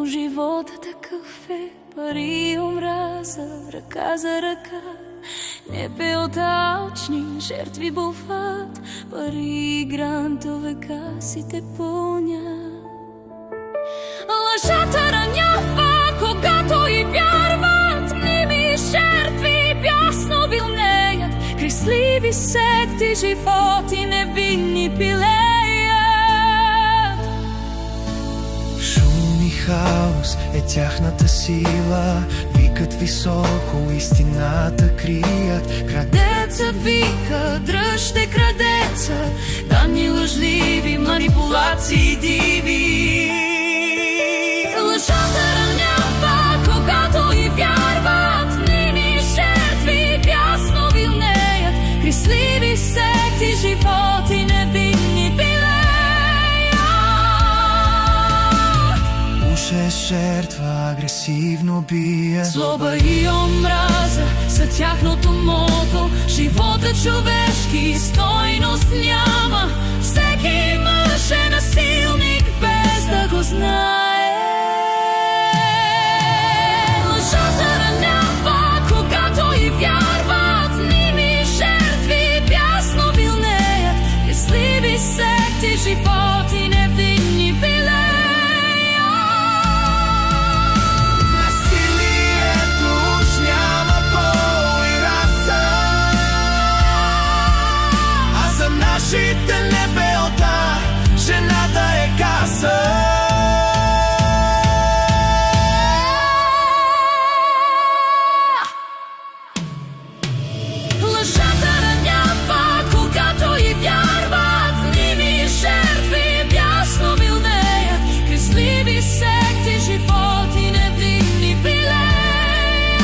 живота такъв е, пари и омраза, ръка за ръка. Небе от алчни жертви бълват, пари и грантове касите пълнят. Лъжата ранява, когато и вярват, мними жертви бясно вилнеят, кресливи секти, животи невинни пилеят. Шум и хаос е тяхната сила, викат високо, истината крият. Крадеца вика, дръжте крадеца, данни лъжливи, манипулации диви. Лъжата ранява, когато и вярват, мними жертви бясно вилнеят, кресливи секти, животи невинни пилеят. Уж е жертва, агресивно бият. Злоба и омраза са тяхното мото, живота човешки стойност няма. Всеки мъж е насилник, без да го знае. Лъжата ранява, когато и вярват, мними жертви бясно вилнеят, кресливи секти, животи невинни пилеят. Насилието уж няма пол и раса, а за нашите небелта жената е каса. Лъжата ранява, когато и вярват, мними жертви бясно вилнеят, кресливи секти, животи невинни пилеят.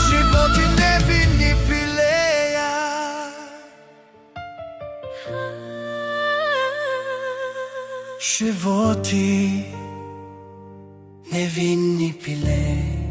Животи невинни пилеят. Животи невинни пилеят.